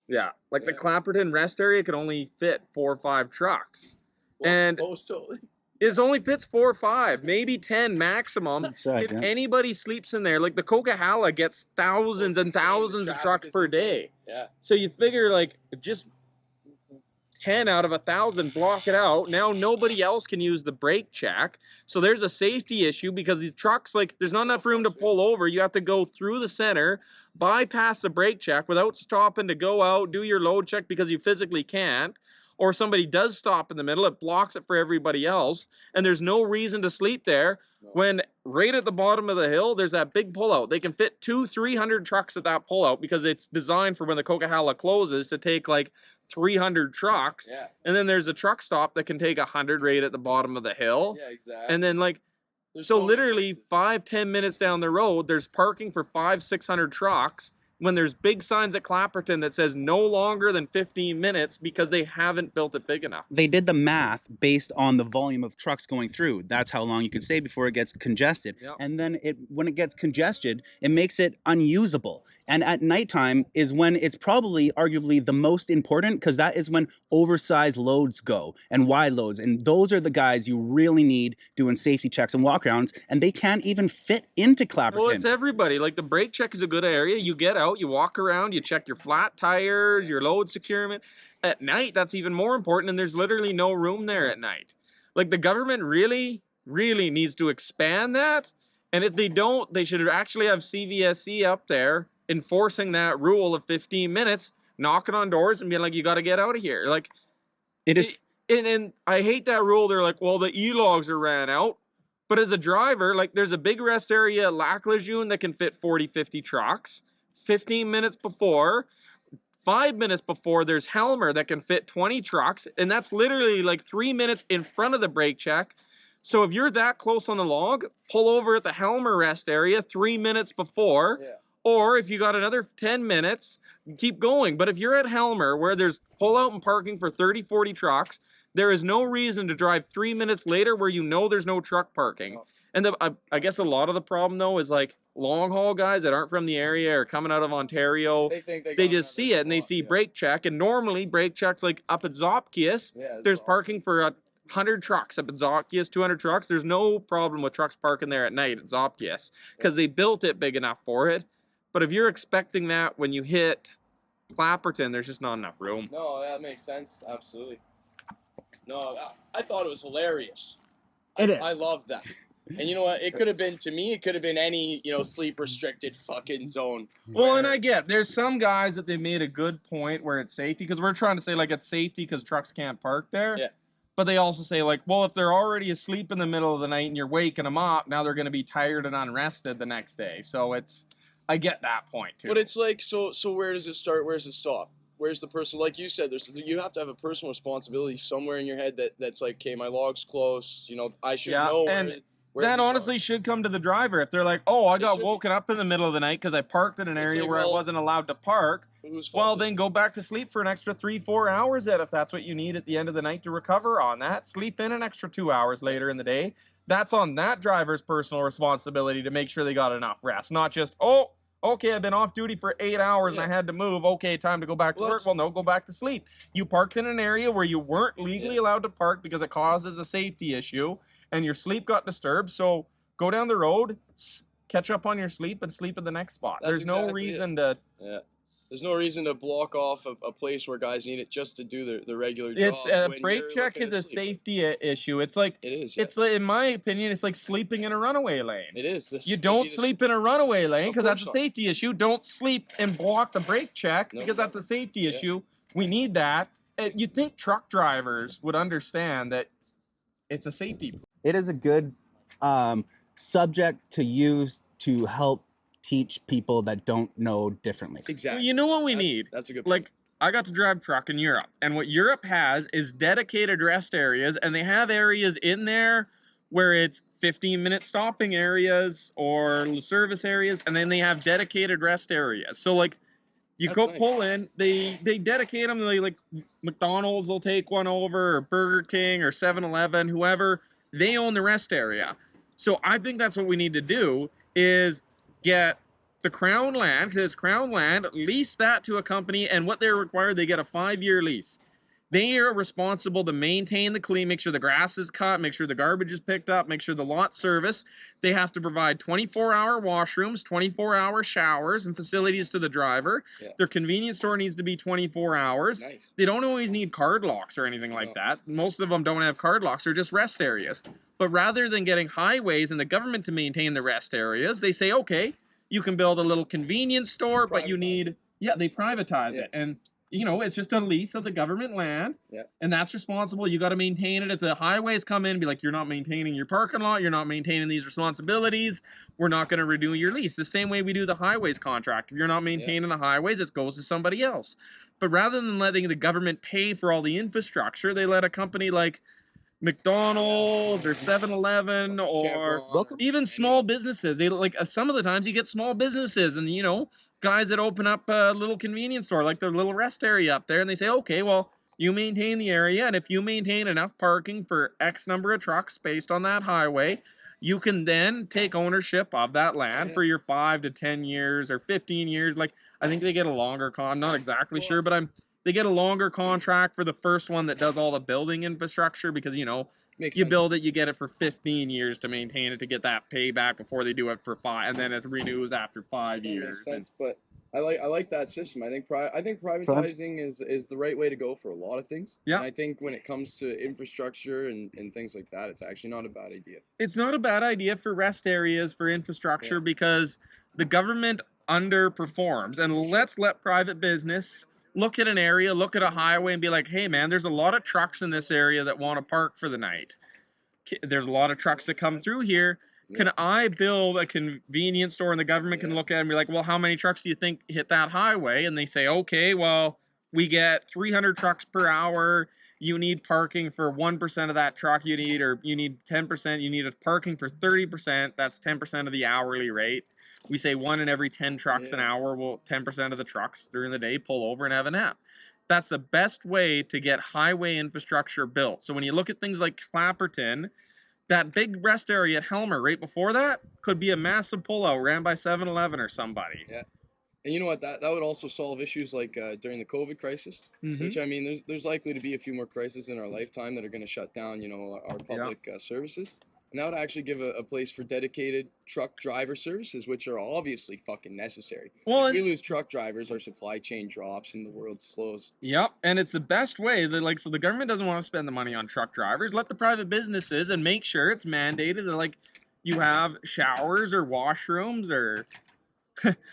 Yeah, like the Clapperton rest area could only fit 4 or 5 trucks. Well, And totally. it only fits 4 or 5, maybe 10 maximum. Inside, if yeah. anybody sleeps in there, like the Coquihalla gets thousands and thousands of trucks per day. Yeah. So you figure like just 10 out of 1,000 block it out. Now nobody else can use the brake check. So there's a safety issue because these trucks, like, there's not enough room to pull over. You have to go through the center, bypass the brake check without stopping to go out, do your load check because you physically can't. Or somebody does stop in the middle, it blocks it for everybody else. And there's no reason to sleep there when right at the bottom of the hill, there's that big pullout. They can fit 200-300 trucks at that pullout because it's designed for when the Coquihalla closes to take like 300 trucks. Yeah. And then there's a truck stop that can take 100 right at the bottom of the hill. Yeah, exactly. And then like, so literally 5-10 minutes down the road, there's parking for 500-600 trucks when there's big signs at Clapperton that says no longer than 15 minutes because they haven't built it big enough. They did the math based on the volume of trucks going through. That's how long you can stay before it gets congested. Yep. And then when it gets congested, it makes it unusable. And at nighttime is when it's probably arguably the most important because that is when oversized loads go and wide loads. And those are the guys you really need doing safety checks and walkarounds. And they can't even fit into Clapperton. Well, it's everybody. Like the brake check is a good area. You get out, you walk around, you check your flat tires, your load securement. At night, that's even more important, and there's literally no room there at night. Like the government really, really needs to expand that. And if they don't, they should actually have CVSC up there enforcing that rule of 15 minutes, knocking on doors and being like, you got to get out of here. Like it is. And I hate that rule. They're like, well, the e-logs are ran out. But as a driver, like there's a big rest area at Lac Lejeune that can fit 40-50 trucks. 15 minutes before, 5 minutes before, there's Helmer that can fit 20 trucks. And that's literally like 3 minutes in front of the brake check. So if you're that close on the log, pull over at the Helmer rest area 3 minutes before. Yeah. Or if you got another 10 minutes, keep going. But if you're at Helmer where there's pull out and parking for 30-40 trucks, there is no reason to drive 3 minutes later where you know there's no truck parking. Oh. And I guess a lot of the problem, though, is like long haul guys that aren't from the area or coming out of Ontario, they just see it and they see brake check. And normally brake checks like up at Zopkius, there's parking for 100 trucks up at Zopkius, 200 trucks. There's no problem with trucks parking there at night at Zopkius because they built it big enough for it. But if you're expecting that when you hit Clapperton, there's just not enough room. No, that makes sense. Absolutely. No, I thought it was hilarious. It is. I love that. And you know what? It could have been, to me, it could have been any, sleep restricted fucking zone. Well, and I get, there's some guys that they made a good point where it's safety, because we're trying to say, like, it's safety because trucks can't park there. Yeah. But they also say, like, well, if they're already asleep in the middle of the night and you're waking them up, now they're going to be tired and unrested the next day. So I get that point, too. But it's like, so where does it start? Where does it stop? Where's the person, like you said, you have to have a personal responsibility somewhere in your head that's like, okay, my log's close, I should know where that honestly should come to the driver. If they're like, oh, I got woken up in the middle of the night because I parked in an area where I wasn't allowed to park, well, then go back to sleep for an extra 3-4 hours then if that's what you need at the end of the night to recover on that. Sleep in an extra 2 hours later in the day. That's on that driver's personal responsibility to make sure they got enough rest, not just, oh, okay, I've been off duty for 8 hours and I had to move. Okay, time to go back to work. Well, no, go back to sleep. You parked in an area where you weren't legally allowed to park because it causes a safety issue and your sleep got disturbed. So go down the road, catch up on your sleep, and sleep at the next spot. There's no reason to... Yeah. There's no reason to block off a place where guys need it just to do the regular job. It's a brake check is a safety issue. It's like it's like, in my opinion, it's like sleeping in a runaway lane. It is. You don't sleep in a runaway lane because that's a safety issue. Don't sleep and block the brake check because that's a safety issue. We need that. You'd think truck drivers would understand that it's a safety. It is a good subject to use to help teach people that don't know differently. Exactly. Well, you know what we need? That's a good point. Like, I got to drive truck in Europe, and what Europe has is dedicated rest areas, and they have areas in there where it's 15-minute stopping areas or service areas, and then they have dedicated rest areas. So, like, you go pull in, they dedicate them, like McDonald's will take one over, or Burger King, or 7-Eleven, whoever, they own the rest area. So I think that's what we need to do is get the Crown land, because it's Crown land, lease that to a company, and what they're required, they get a 5-year lease. They are responsible to maintain the clean, make sure the grass is cut, make sure the garbage is picked up, make sure the lot's serviced. They have to provide 24-hour washrooms, 24-hour showers, and facilities to the driver. Yeah. Their convenience store needs to be 24 hours. Nice. They don't always need card locks or anything like that. Most of them don't have card locks, they're just rest areas. But rather than getting highways and the government to maintain the rest areas, they say, okay, you can build a little convenience store, but you need, they privatize it. And you know, it's just a lease of the government land, and that's responsible. You got to maintain it. If the highways come in and be like, you're not maintaining your parking lot, you're not maintaining these responsibilities, we're not going to renew your lease. The same way we do the highways contract. If you're not maintaining the highways, it goes to somebody else. But rather than letting the government pay for all the infrastructure, they let a company like McDonald's or 7-Eleven or even small businesses. They like some of the times you get small businesses and you know guys that open up a little convenience store like their little rest area up there, and they say, okay, well you maintain the area, and if you maintain enough parking for X number of trucks based on that highway, you can then take ownership of that land for your 5 to 10 years or 15 years. Like I think they get a longer I'm not exactly sure, but they get a longer contract for the first one that does all the building infrastructure because, you know, you build it, you get it for 15 years to maintain it to get that payback before they do it for 5, and then it renews after 5 years. Makes sense, but I like that system. I think privatizing is the right way to go for a lot of things. Yeah. And I think when it comes to infrastructure and things like that, it's actually not a bad idea. It's not a bad idea for rest areas for infrastructure because the government underperforms, and let's let private business look at an area, look at a highway and be like, hey man, there's a lot of trucks in this area that want to park for the night. There's a lot of trucks that come through here. Can I build a convenience store? And the government can look at it and be like, well, how many trucks do you think hit that highway? And they say, okay, well, we get 300 trucks per hour. You need parking for 1% of that truck you need, or you need 10%. You need a parking for 30%. That's 10% of the hourly rate. We say 1 in every 10 trucks an hour, will 10% of the trucks during the day pull over and have a nap. That's the best way to get highway infrastructure built. So when you look at things like Clapperton, that big rest area at Helmer right before that could be a massive pullout ran by 7-Eleven or somebody. Yeah. And you know what? That would also solve issues like during the COVID crisis, which I mean, there's likely to be a few more crises in our lifetime that are going to shut down, you know, our public services. And that would actually give a place for dedicated truck driver services, which are obviously fucking necessary. Well, if we lose truck drivers, our supply chain drops and the world slows. Yep, and it's the best way that, like, so the government doesn't want to spend the money on truck drivers. Let the private businesses and make sure it's mandated that, like, you have showers or washrooms or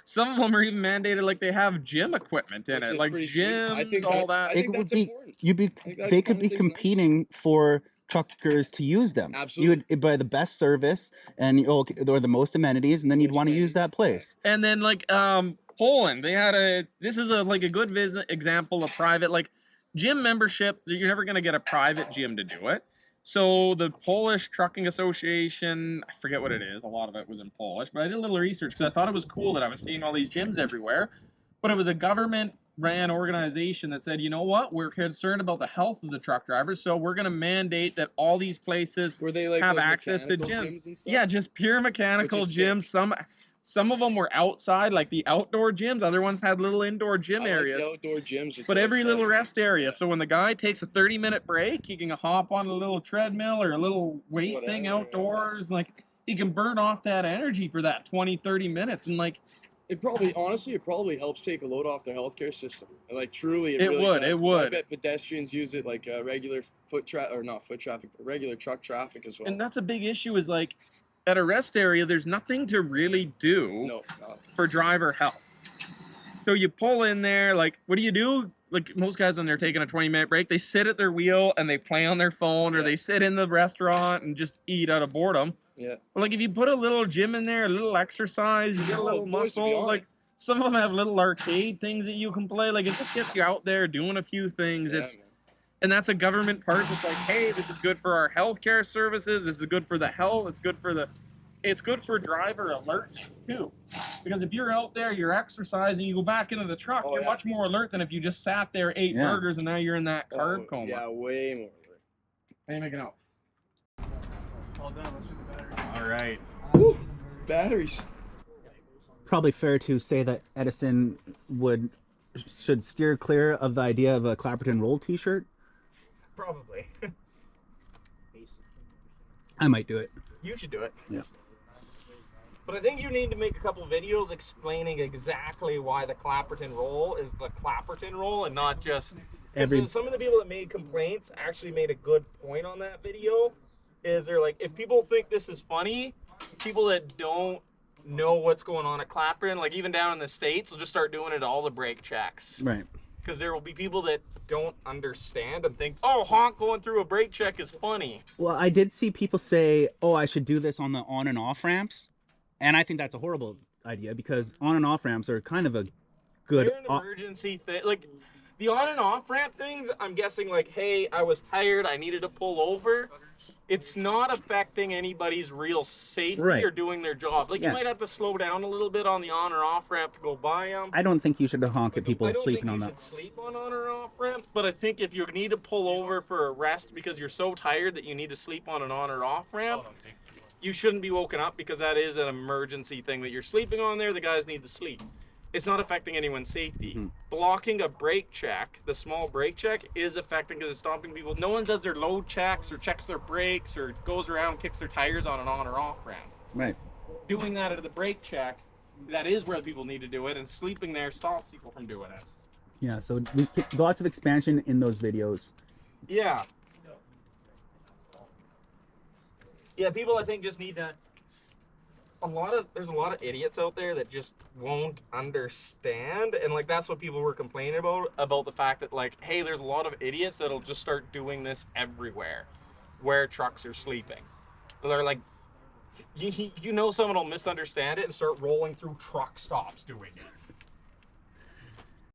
some of them are even mandated, like they have gym equipment in it, like gyms, all that. I think that's important. They could be competing for truckers to use them. Absolutely. You would buy the best service and or the most amenities, and then you'd want to use that place. And then like Poland, they had this is like a good example of private, like gym membership. You're never going to get a private gym to do it. So the Polish Trucking Association, I forget what it is, a lot of it was in Polish, but I did a little research because I thought it was cool that I was seeing all these gyms everywhere. But it was a government-ran organization that said, you know what, we're concerned about the health of the truck drivers, so we're going to mandate that all these places have access to gyms. And stuff? Yeah, just pure mechanical gyms. Some of them were outside, like the outdoor gyms. Other ones had little indoor gym areas. The outdoor gyms. But every little rest area. So when the guy takes a 30-minute break, he can hop on a little treadmill or a little weight thing outdoors. Like, he can burn off that energy for that 20, 30 minutes. And, like, it probably helps take a load off their healthcare system. And, like, truly, it really would. does, It would. I bet pedestrians use it like regular not foot traffic, but regular truck traffic as well. And that's a big issue is, like, at a rest area, there's nothing to really do for driver health. So you pull in there, like, what do? Like, most guys when they're taking a 20-minute break, they sit at their wheel and they play on their phone, or they sit in the restaurant and just eat out of boredom. Yeah. But, like, if you put a little gym in there, a little exercise, you get a little muscles, like, some of them have little arcade things that you can play. Like, it just gets you out there doing a few things. And that's a government part that's like, hey, this is good for our healthcare services. This is good for the health. It's good for driver alertness too. Because if you're out there, you're exercising, you go back into the truck, you're much more alert than if you just sat there, ate burgers, and now you're in that carb coma. Yeah, way more alert. How you making out? All done. Let's shoot the battery. All right. Woo! Batteries. probably fair to say that Edison should steer clear of the idea of a Clapperton Roll T-shirt. Probably. I might do it. You should do it. Yeah. But I think you need to make a couple videos explaining exactly why the Clapperton roll is the Clapperton roll and not just... Some of the people that made complaints actually made a good point on that video. Is they're like, if people think this is funny, people that don't know what's going on at Clapperton, like even down in the States, will just start doing it at all the brake checks. Right. Because there will be people that don't understand and think, oh, honk going through a brake check is funny. Well, I did see people say, oh, I should do this on the on and off ramps. And I think that's a horrible idea because on and off ramps are kind of a good... They're an emergency thing. Like, the on and off ramp things, I'm guessing like, hey, I was tired, I needed to pull over. It's not affecting anybody's real safety or doing their job. Like, you might have to slow down a little bit on the on or off ramp to go by them. I don't think you should honk at people sleeping on that. I don't think you should sleep on or off ramps, but I think if you need to pull over for a rest because you're so tired that you need to sleep on an on or off ramp, you shouldn't be woken up because that is an emergency thing that you're sleeping on there. The guys need to sleep. It's not affecting anyone's safety. Mm-hmm. Blocking a brake check, the small brake check, is affecting because it's stopping people. No one does their load checks or checks their brakes or goes around and kicks their tires on an on or off ramp. Right. Doing that at the brake check, that is where people need to do it, and sleeping there stops people from doing it. Yeah, so lots of expansion in those videos. Yeah. Yeah, people I think just need to... There's a lot of idiots out there that just won't understand, and like that's what people were complaining about the fact that like, hey, there's a lot of idiots that'll just start doing this everywhere where trucks are sleeping. They're like, you know, someone will misunderstand it and start rolling through truck stops doing it.